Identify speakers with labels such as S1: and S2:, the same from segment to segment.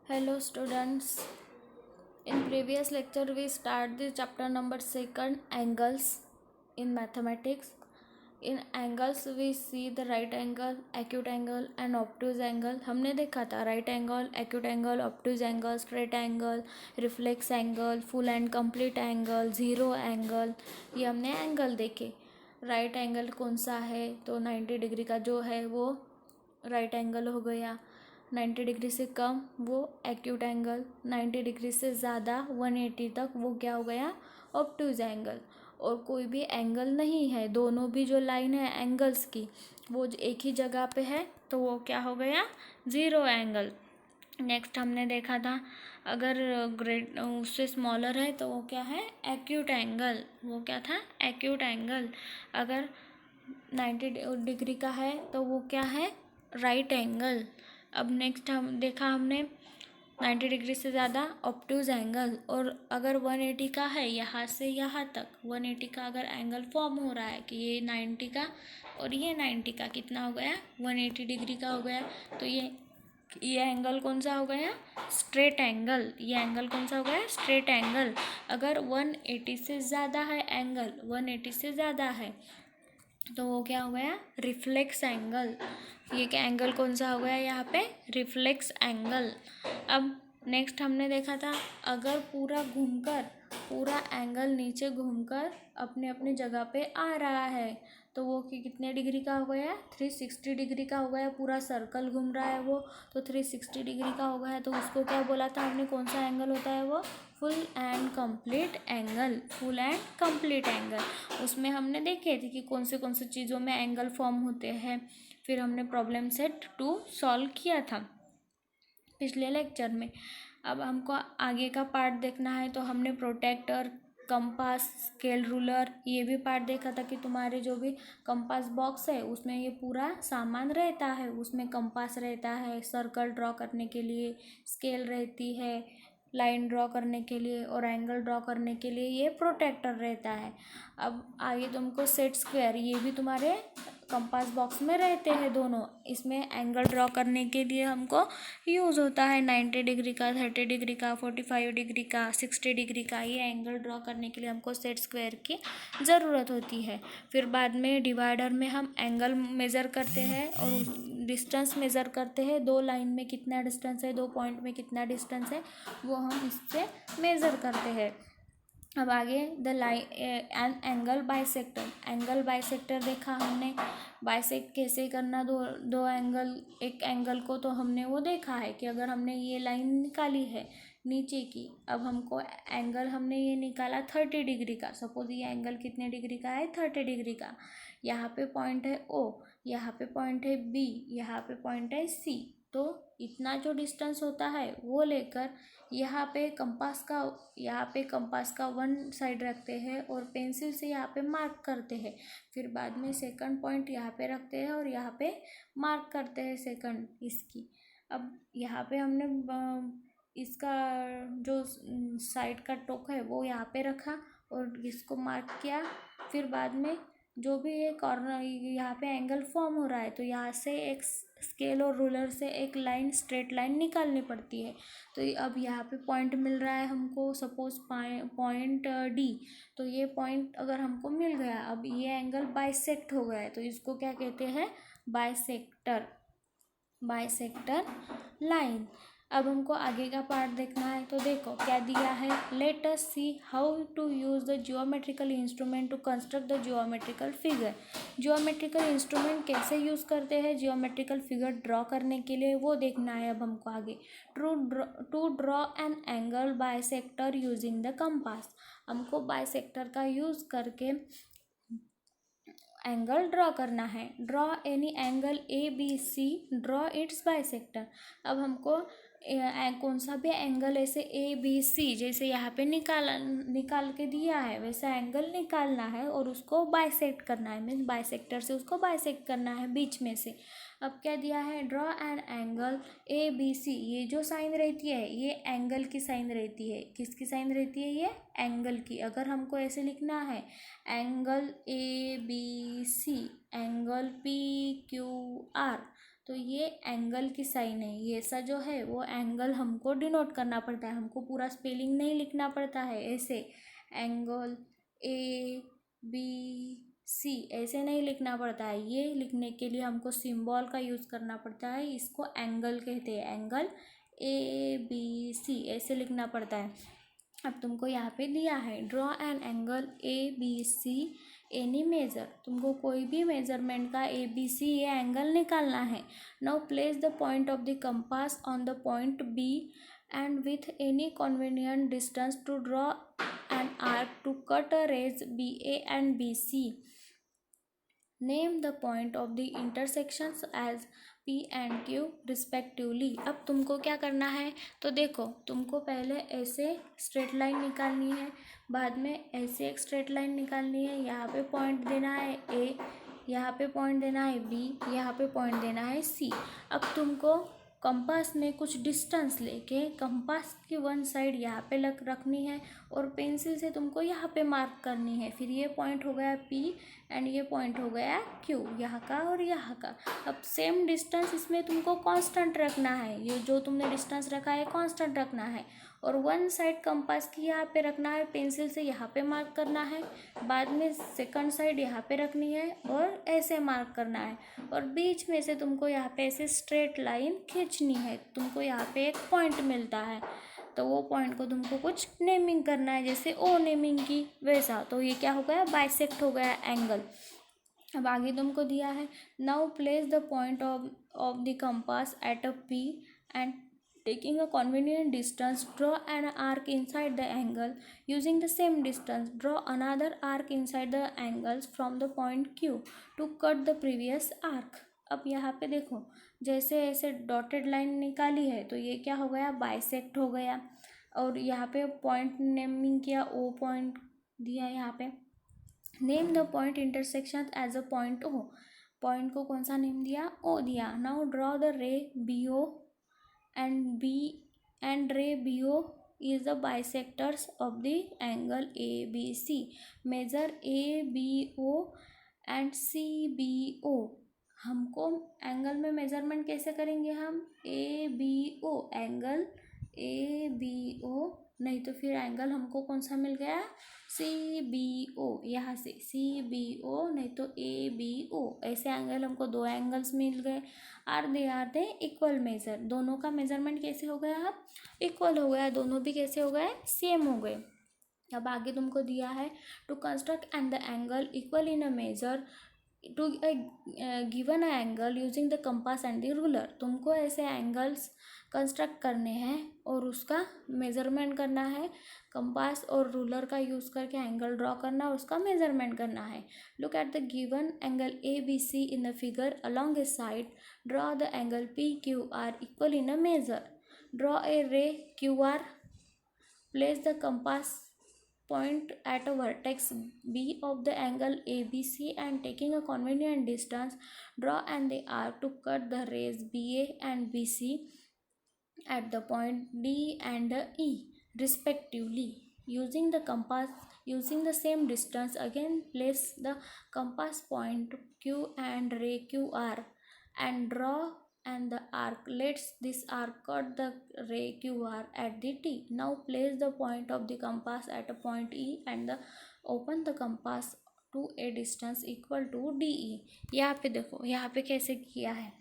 S1: Hello students. In previous lecture we start the chapter number 2 angles in mathematics. In angles we see the right angle, acute angle and obtuse angle. हमने देखा था right angle, acute angle, obtuse angle, straight angle, reflex angle, full and complete angle, zero angle. ये हमने angle देखे. Right angle कौन सा है तो 90 डिग्री का जो है वो राइट एंगल हो गया. 90 डिग्री से कम वो एक्यूट एंगल, 90 डिग्री से ज़्यादा 180 तक वो क्या हो गया ऑब्टूज एंगल. और कोई भी एंगल नहीं है, दोनों भी जो लाइन है एंगल्स की वो एक ही जगह पे है तो वो क्या हो गया ज़ीरो एंगल. नेक्स्ट हमने देखा था अगर ग्रेट उससे स्मॉलर है तो वो क्या है एक्यूट एंगल. वो क्या था एक्यूट एंगल. अगर 90 डिग्री का है तो वो क्या है राइट एंगल. अब नेक्स्ट हमने 90 डिग्री से ज़्यादा ऑब्टूज एंगल. और अगर 180 का है यहाँ से यहाँ तक 180 का अगर एंगल फॉर्म हो रहा है कि ये 90 का और ये 90 का कितना हो गया 180 डिग्री का हो गया. तो ये एंगल कौन सा हो गया स्ट्रेट एंगल. ये एंगल कौन सा हो गया स्ट्रेट एंगल. अगर 180 से ज़्यादा है एंगल 180 से ज़्यादा है तो वो क्या हो गया रिफ्लेक्स एंगल. ये क्या एंगल कौन सा हो गया यहाँ पे रिफ्लेक्स एंगल. अब नेक्स्ट हमने देखा था अगर पूरा एंगल नीचे घूमकर अपने अपने जगह पे आ रहा है तो वो कितने डिग्री का हो गया 360 डिग्री का हो गया. पूरा सर्कल घूम रहा है वो तो 360 डिग्री का हो गया. तो उसको क्या बोला था हमने कौन सा एंगल होता है वो full and complete angle. Full and complete angle. उसमें हमने देखे थे कि कौन से चीज़ों में एंगल फॉर्म होते हैं. फिर हमने प्रॉब्लम सेट 2 सॉल्व किया था पिछले लेक्चर में. अब हमको आगे का पार्ट देखना है तो हमने प्रोटेक्टर कंपास स्केल रूलर ये भी पार्ट देखा था कि तुम्हारे जो भी कंपास बॉक्स है उसमें ये पूरा सामान रहता है. उसमें कंपास रहता है सर्कल ड्रॉ करने के लिए, स्केल रहती है लाइन ड्रॉ करने के लिए और एंगल ड्रॉ करने के लिए ये प्रोटेक्टर रहता है. अब आगे तुमको सेट स्क्वायर ये भी तुम्हारे कंपास बॉक्स में रहते हैं दोनों. इसमें एंगल ड्रॉ करने के लिए हमको यूज़ होता है 90 डिग्री का, 30 डिग्री का, 45 डिग्री का, 60 डिग्री का. ये एंगल ड्रॉ करने के लिए हमको सेट स्क्वायर की ज़रूरत होती है. फिर बाद में डिवाइडर में हम एंगल मेज़र करते हैं और डिस्टेंस मेज़र करते हैं. दो लाइन में कितना डिस्टेंस है, दो पॉइंट में कितना डिस्टेंस है वो हम इससे मेज़र करते हैं. अब आगे the line N angle bisector. Angle bisector देखा हमने बाइसेक्ट कैसे करना दो एंगल एक एंगल को. तो हमने वो देखा है कि अगर हमने ये लाइन निकाली है नीचे की. अब हमको एंगल हमने ये निकाला 30 डिग्री का. सपोज ये एंगल कितने डिग्री का है 30 डिग्री का. यहाँ पे पॉइंट है ओ, यहाँ पे पॉइंट है बी, यहाँ पे पॉइंट है सी. तो इतना जो डिस्टेंस होता है वो लेकर यहाँ पे कंपास का वन साइड रखते हैं और पेंसिल से यहाँ पे मार्क करते हैं. फिर बाद में सेकंड पॉइंट यहाँ पे रखते हैं और यहाँ पे मार्क करते हैं सेकंड इसकी. अब यहाँ पे हमने इसका जो साइड का टोक है वो यहाँ पे रखा और इसको मार्क किया. फिर बाद में जो भी ये कॉर्नर यहाँ पे एंगल फॉर्म हो रहा है तो यहाँ से एक स्केल और रूलर से एक लाइन स्ट्रेट लाइन निकालनी पड़ती है. तो अब यहाँ पे पॉइंट मिल रहा है हमको सपोज पॉइंट डी. तो ये पॉइंट अगर हमको मिल गया अब ये एंगल बाइसेक्ट हो गया है तो इसको क्या कहते हैं बाइसेक्टर लाइन. अब हमको आगे का पार्ट देखना है तो देखो क्या दिया है. Let us see how to use the geometrical instrument to construct the geometrical figure. Geometrical instrument कैसे यूज़ करते हैं जियोमेट्रिकल फिगर ड्रॉ करने के लिए वो देखना है. अब हमको आगे to draw an angle bisector using the compass. हमको बाइसेक्टर का यूज़ करके एंगल ड्रॉ करना है. Draw any angle A B C, draw its bisector. अब हमको कौन सा भी एंगल ऐसे ए बी सी जैसे यहाँ पे निकाल के दिया है वैसा एंगल निकालना है और उसको बाइसेक्ट करना है. मीन्स बाइसेक्टर से उसको बाइसेक्ट करना है बीच में से. अब क्या दिया है draw an angle A B C. ये जो साइन रहती है ये एंगल की साइन रहती है. किसकी साइन रहती है ये एंगल की. अगर हमको ऐसे लिखना है angle A B C, angle P Q R तो ये एंगल की साइन है, ये ऐसा जो है वो एंगल हमको डिनोट करना पड़ता है, हमको पूरा स्पेलिंग नहीं लिखना पड़ता है। ऐसे एंगल ABC ऐसे नहीं लिखना पड़ता है, ये लिखने के लिए हमको सिंबल का यूज़ करना पड़ता है, इसको एंगल कहते हैं। एंगल ABC ऐसे लिखना पड़ता है। अब तुमको यहाँ पे दिया है draw an angle ABC any measure, तुमको कोई भी मेजरमेंट का ABC ये एंगल निकालना है। Now place the point of the compass on the point B and with any convenient distance to draw an arc to cut a rays BA and BC। Name the point of the intersections as P and Q respectively. अब तुमको क्या करना है, तो देखो तुमको पहले ऐसे स्ट्रेट लाइन निकालनी है, बाद में ऐसे एक स्ट्रेट लाइन निकालनी है, यहाँ पे पॉइंट देना है A, यहाँ पे पॉइंट देना है B, यहाँ पे पॉइंट देना है C। अब तुमको कंपास में कुछ डिस्टेंस लेके कंपास की वन साइड यहाँ पे रखनी है और पेंसिल से तुमको यहाँ पे मार्क करनी है। फिर ये पॉइंट हो गया P एंड ये पॉइंट हो गया Q, यहाँ का और यहाँ का। अब सेम डिस्टेंस इसमें तुमको कांस्टेंट रखना है, ये जो तुमने डिस्टेंस रखा है कांस्टेंट रखना है, और वन साइड कंपास की यहाँ पे रखना है, पेंसिल से यहाँ पे मार्क करना है, बाद में सेकंड साइड यहाँ पे रखनी है और ऐसे मार्क करना है, और बीच में से तुमको यहाँ पे ऐसे स्ट्रेट लाइन खींचनी है। तुमको यहाँ पे एक पॉइंट मिलता है, तो वो पॉइंट को तुमको कुछ नेमिंग करना है, जैसे ओ नेमिंग की वैसा। तो ये क्या हो गया, बाइसेक्ट हो गया एंगल। अब आगे तुमको दिया है now place the point of the compass at a P and taking a convenient distance draw an arc inside the angle, using the same distance draw another arc inside the angles from the point Q to cut the previous arc। अब यहाँ पे देखो जैसे ऐसे dotted line निकाली है तो ये क्या हो गया, बाइसेक्ट हो गया, और यहाँ पे पॉइंट नेमिंग किया, ओ पॉइंट दिया यहाँ पे। Name the point intersection as a point O, point को कौन सा नेम दिया, O दिया। Now draw the ray BO and ray BO is the bisectors of the angle ABC। measure ABO and CBO। हमको angle में measurement कैसे करेंगे हम, ABO एंगल ABO, नहीं तो फिर एंगल हमको कौन सा मिल गया, CBO, यहाँ से CBO नहीं तो ABO, ऐसे एंगल हमको दो एंगल्स मिल गए। आर दे इक्वल मेजर, दोनों का मेजरमेंट कैसे हो गया, अब इक्वल हो गया, दोनों भी कैसे हो गए, सेम हो गए। अब आगे तुमको दिया है to construct and the angle equal in a measure to given a angle using the compass and the ruler. तुमको ऐसे एंगल्स कंस्ट्रक्ट करने हैं और उसका मेज़रमेंट करना है, कंपास और रूलर का यूज़ करके एंगल ड्रॉ करना, उसका मेज़रमेंट करना है। Look at the given angle ABC in the figure along a side, draw the angle PQR equal in a measure, draw a ray QR, place the compass point at a vertex B of the angle ABC and taking a convenient distance draw and the arc to cut the rays BA and BC at the point D and E respectively, using the same distance again place the compass point Q and ray QR and draw and the arc. Let this arc cut the ray QR at the T। now place the point of the compass at a point E and open the compass to a distance equal to DE। यहाँ पे देखो यहाँ पे कैसे किया है,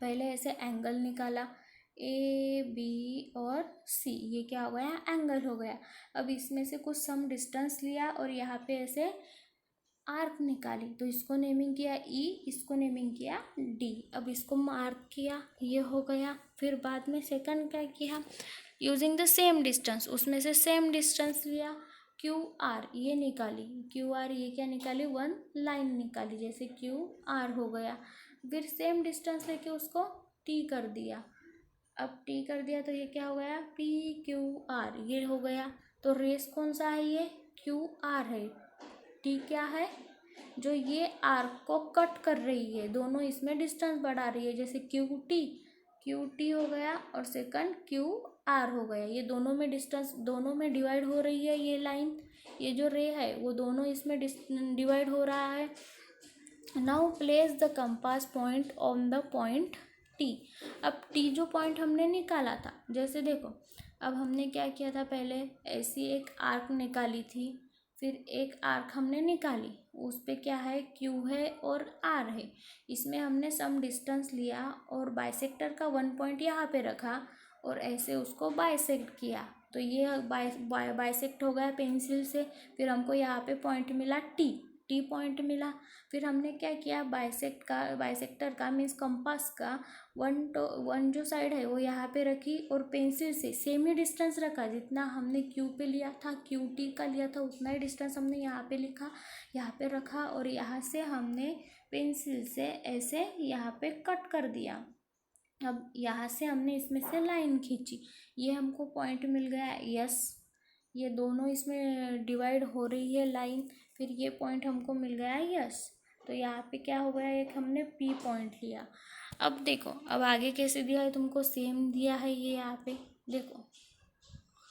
S1: पहले ऐसे एंगल निकाला AB और C, ये क्या हो गया, एंगल हो गया। अब इसमें से कुछ सम डिस्टेंस लिया और यहाँ पे ऐसे आर्क निकाली, तो इसको नेमिंग किया E, इसको नेमिंग किया D। अब इसको मार्क किया, ये हो गया। फिर बाद में सेकंड क्या किया, यूजिंग द सेम डिस्टेंस, उसमें से सेम डिस्टेंस लिया, QR ये निकाली, QR ये क्या निकाली, वन लाइन निकाली, जैसे QR हो गया। फिर सेम डिस्टेंस लेके उसको T कर दिया, अब T कर दिया तो ये क्या हो गया, PQR ये हो गया। तो रेस कौन सा है, ये QR है, T क्या है, जो ये आर्क को कट कर रही है, दोनों इसमें डिस्टेंस बढ़ा रही है, जैसे QT हो गया और सेकंड QR हो गया। ये दोनों में डिस्टेंस, दोनों में डिवाइड हो रही है ये लाइन, ये जो रे है वो दोनों इसमें डिवाइड हो रहा है। Now place the compass point on the point T. अब टी जो पॉइंट हमने निकाला था, जैसे देखो अब हमने क्या किया था, पहले ऐसी एक आर्क निकाली थी, फिर एक आर्क हमने निकाली, उस पे क्या है, क्यू है और आर है। इसमें हमने सम डिस्टेंस लिया और बाइसेक्टर का वन पॉइंट यहाँ पे रखा और ऐसे उसको बाइसेक्ट किया, तो ये बाइसेक्ट हो गया पेंसिल से। फिर हमको यहाँ पे पॉइंट मिला टी, टी पॉइंट मिला। फिर हमने क्या किया, बाइसेक्टर का मीन्स कंपास का वन जो साइड है वो यहाँ पे रखी और पेंसिल से सेम ही डिस्टेंस रखा, जितना हमने क्यू पे लिया था, क्यू टी का लिया था, उतना ही डिस्टेंस हमने यहाँ पे लिखा, यहाँ पे रखा और यहाँ से हमने पेंसिल से ऐसे यहाँ पे कट कर दिया। अब यहाँ से हमने इसमें से लाइन खींची, ये हमको पॉइंट मिल गया यस, ये दोनों इसमें डिवाइड हो रही है लाइन, फिर ये पॉइंट हमको मिल गया यस। तो यहाँ पे क्या हो गया, एक हमने पी पॉइंट लिया। अब देखो अब आगे कैसे दिया है तुमको, सेम दिया है ये, यहाँ पे देखो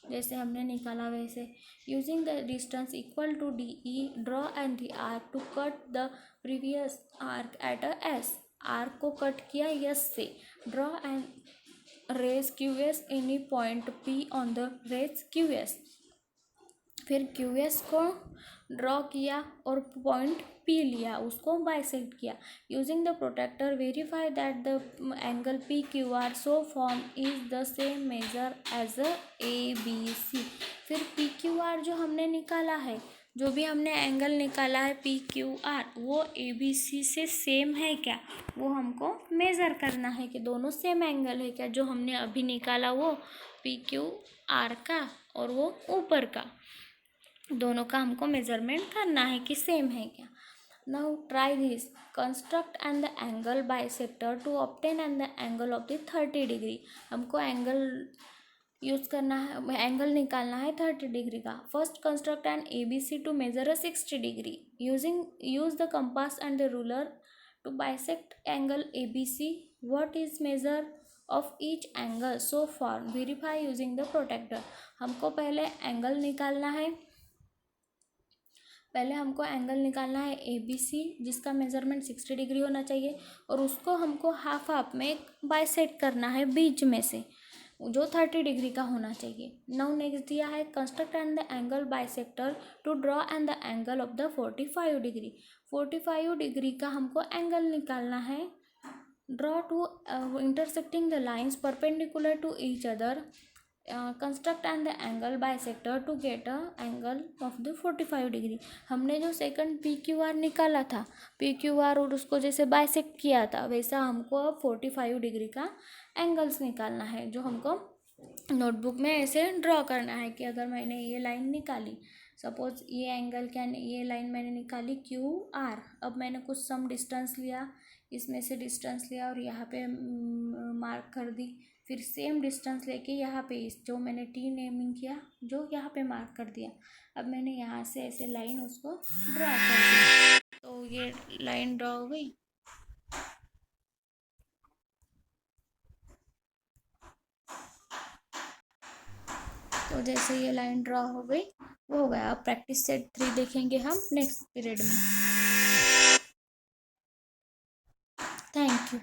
S1: जैसे हमने निकाला वैसे। Using the distance equal to D E draw and the arc to cut the previous arc at a S. Arc को कट किया यस से। Draw and rays Q S any point P on the rays Q S. फिर Q S को draw किया और point P लिया, उसको bisect किया। Using the protractor verify that the angle P Q R so form is the same major as A B C. फिर P Q are जो हमने निकाला है, जो भी हमने एंगल निकाला है पी क्यू आर, वो ए बी सी से सेम है क्या, वो हमको मेज़र करना है कि दोनों सेम एंगल है क्या, जो हमने अभी निकाला वो पी क्यू आर का और वो ऊपर का, दोनों का हमको मेजरमेंट करना है कि सेम है क्या। Now try this, construct and the angle bisector to obtain and the angle of the 30 degree. हमको एंगल यूज़ करना है, एंगल निकालना है 30 डिग्री का। First construct an A B C to measure a 60 degree. Use the compass and the ruler to bisect angle A B C. What is measure of each angle so far, verify using the protractor. हमको पहले angle निकालना है, पहले हमको angle निकालना है ए B सी, जिसका measurement 60 degree होना चाहिए और उसको हमको हाफ हाफ में बाइसेक्ट करना है बीच में से, जो 30 डिग्री का होना चाहिए। नाउ नेक्स्ट दिया है, construct and the angle bisector to draw and the angle of the 45 degree. 45 degree का हमको एंगल निकालना है। Draw two intersecting the lines perpendicular to each other. Construct and the angle bisector to get a angle of the 45 degree. हमने जो second P Q are निकाला था, P Q are और उसको जैसे बाइसेक्ट किया था, वैसा हमको अब 45 डिग्री का एंगल्स निकालना है, जो हमको नोटबुक में ऐसे ड्रॉ करना है कि अगर मैंने ये लाइन निकाली, सपोज ये एंगल क्या, ये लाइन मैंने निकाली क्यू आर, अब मैंने कुछ सम डिस्टेंस लिया, इसमें से डिस्टेंस लिया और यहाँ पे मार्क कर दी, फिर सेम डिस्टेंस लेके यहाँ पे इस जो मैंने टी नेमिंग किया, जो यहाँ पे मार्क कर दिया। अब मैंने यहाँ से ऐसे लाइन उसको ड्रॉ कर दी, तो ये लाइन ड्रॉ हो गई। तो जैसे ये लाइन ड्रॉ हो गई, वो हो गया। अब प्रैक्टिस सेट 3 देखेंगे हम नेक्स्ट पीरियड में। Thank you.